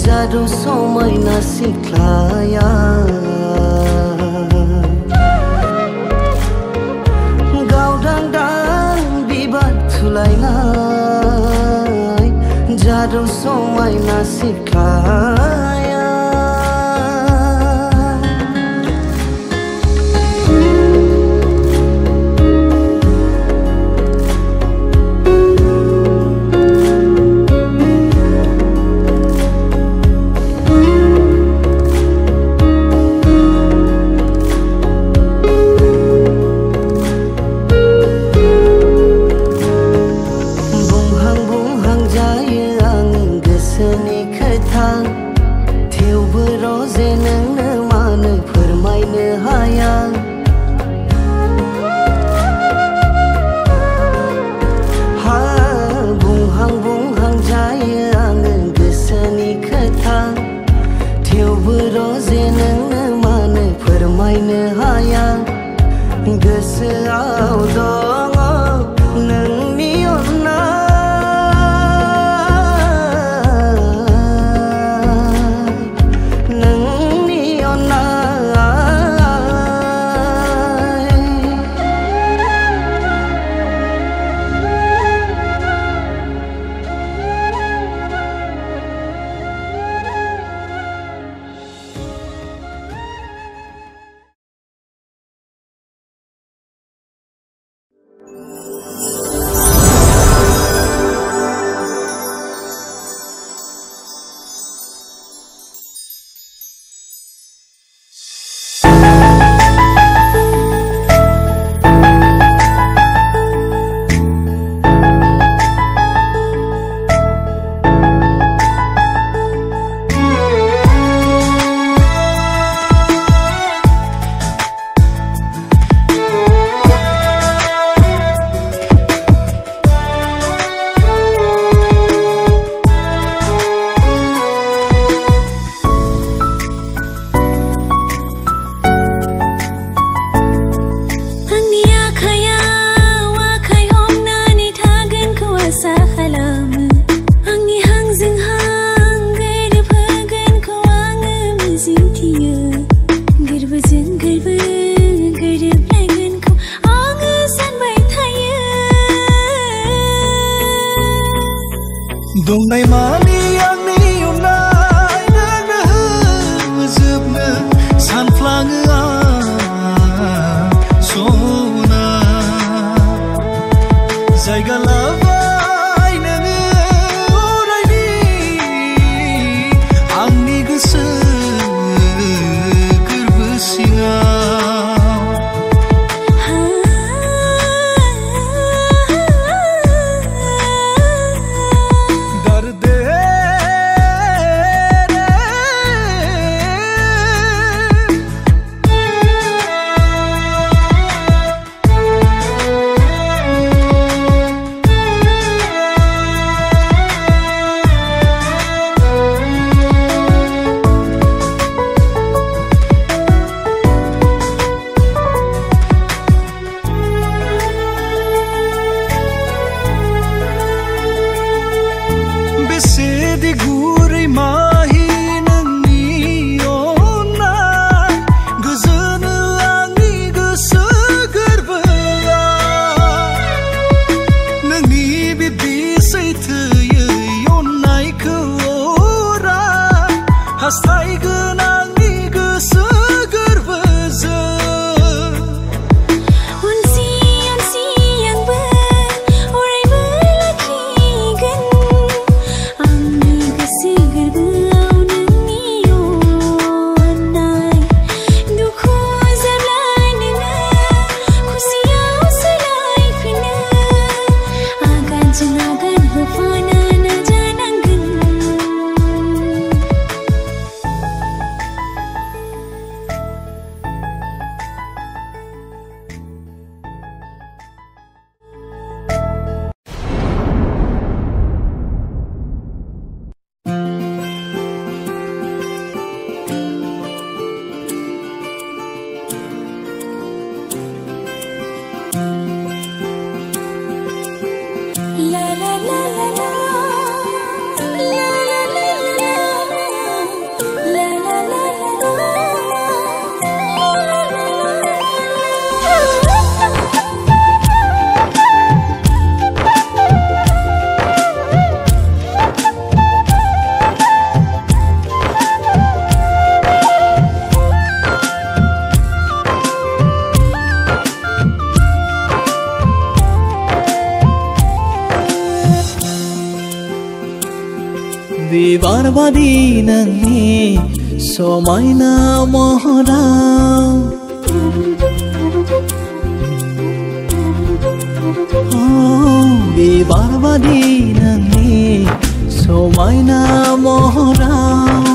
Jadu समायना सिख्लाया गावदां बिबार थुलायनाय जादु समायना सिख्लाया गोसोआव दङ नोंनि अननाय नोंनि अननाय Dungay mani angni unay nana zubna sanflanga sona zaiga lavai nana orayni angni goso gorbो सिङाव बिबार बादि नोंनि समायना महराव बिबार बादि नोंनि समायना महराव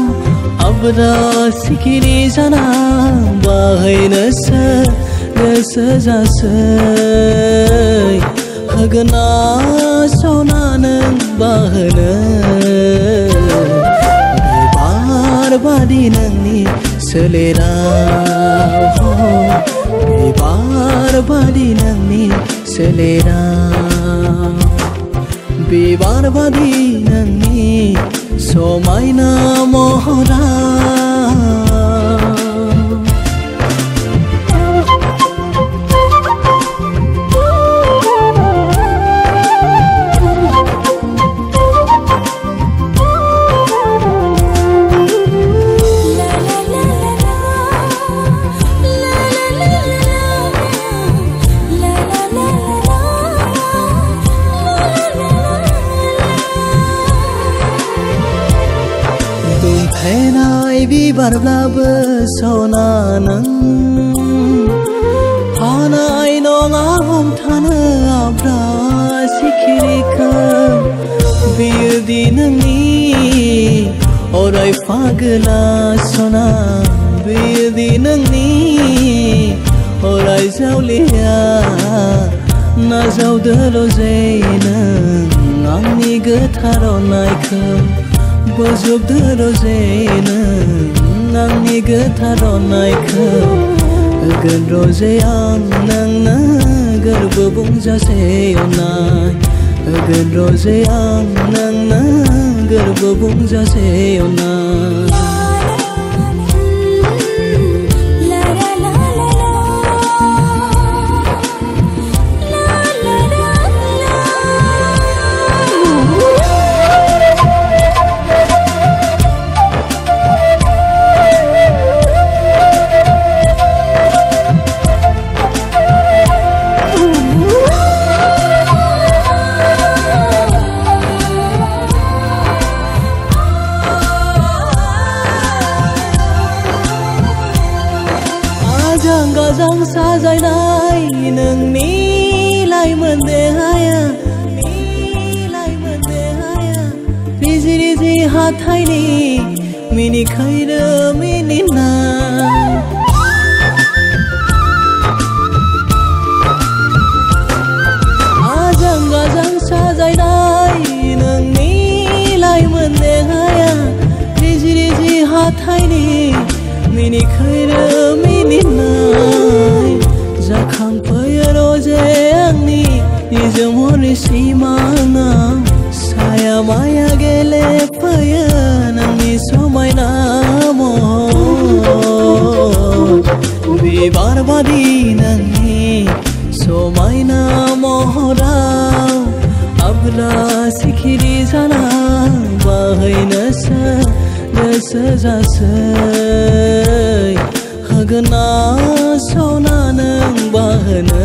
आब्रा सिखिरि जाना बाहैनोसो गोसो जासै होगोना सना नों बाहोनो बिबार बादि नोंनि सोलेराव बिबार बादि नोंनि सोलेराव बिबार बादि नोंनि समायना महराव बिबारब्लाबो सना नों हानाय नङा हमथानो आब्रा सिखिरिखौ बियोदि नोंनि अराय फागोला सना बियोदि नोंनि अराय जावलिया नाजावदोल' जे नों आंनि गोथार अननायखौ बोजबदोल' जे नों आंनि गोथार अननायखौ होगोन र' जे आं नोंनो गोरबो बुंजासे अननाय होगोन र' जे आं नोंनो गोरबो बुंजासे अननाय गाजां साजायनाय नोंनि लाइमोन देहाया रिजि रिजि हाथायनि मिनिखायनो मिनिनाय आजां गाजां साजायनाय नोंनि लाइमोन देहाया रिजि रिजि हाथायनि मिनिखायनो मिनिनाय जाखांफैयो र'जे आंनि निजोम हरनि सिमाङाव साया माया गेलेफैयो नोंनि समायना महर बिबार बादि नोंनि समायना महराव आब्रा सिखिरि जाना बाहैनोसो गोसो जासै होगोना सना नों बाहोनो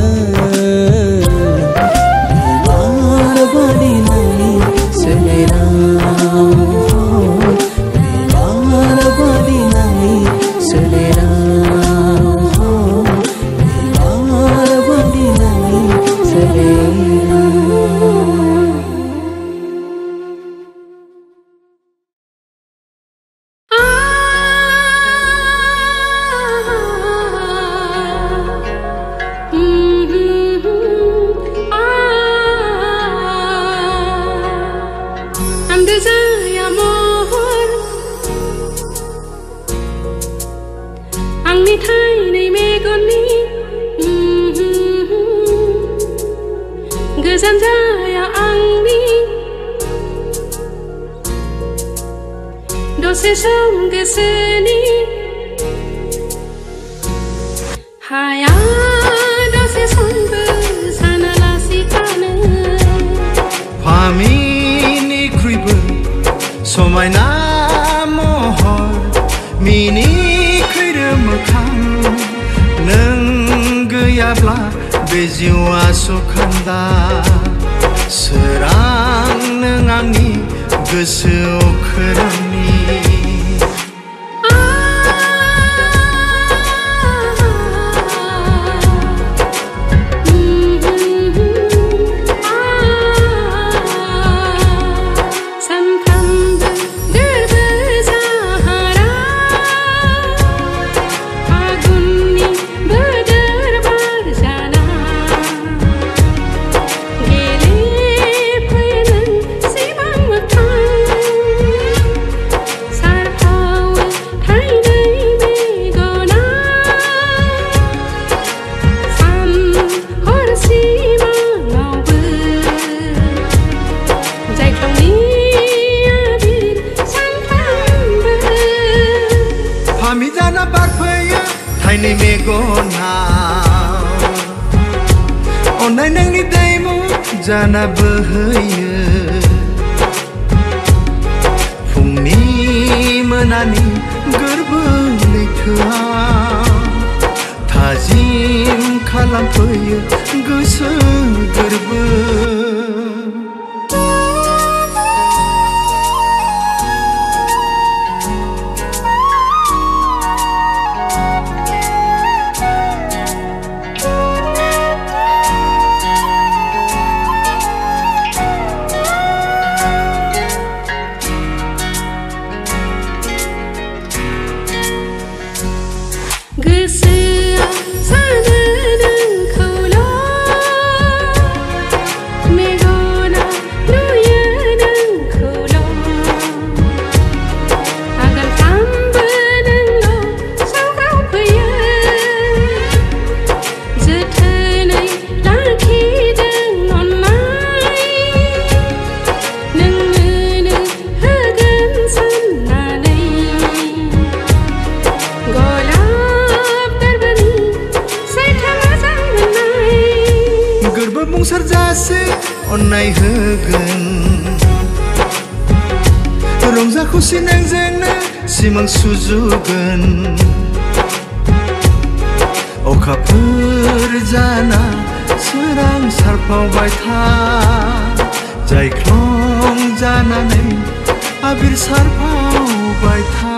बिबार बादि नोंनि सोलेराव बिबार बादि नोंनि सोलेराव बिबार बादि नोंनि सोलेराव गोजान जाया आंनि दसे सम गोसोनि हाया दसे समबो सानालासि थानो फामिनिख्रुइबो समायना महर मिनिखैरो मोखां नों गैयाब्ला बे जिउआ सुखान्दा सोरां नों आंनि गोसोआव खोरांनि फामिजाना बारफैयो थाइनै मेगनाव अननाय नोंनि दैमु जाना बोहैयो फुंनि मोनानि गोरबो लैथोआव थाजिम खालामफैयो गोसो गोरबो गोसोआ सानो नोंखौल' मेगना नुयो नोंखौल' आगोलफ्रामबो नोंल' सौग्रावफैयो जोथोनै लाखिदों अननाय नोंनोनो होगोन साननानै गोरबो बुंसार जासे अननाय होगोन रंजा खुसि नोंजोंनो सिमां सुजुगोन अखाफोर जाना सोरां सारफावबाय था जायख्लं जानानै आबिर सारफावबाय था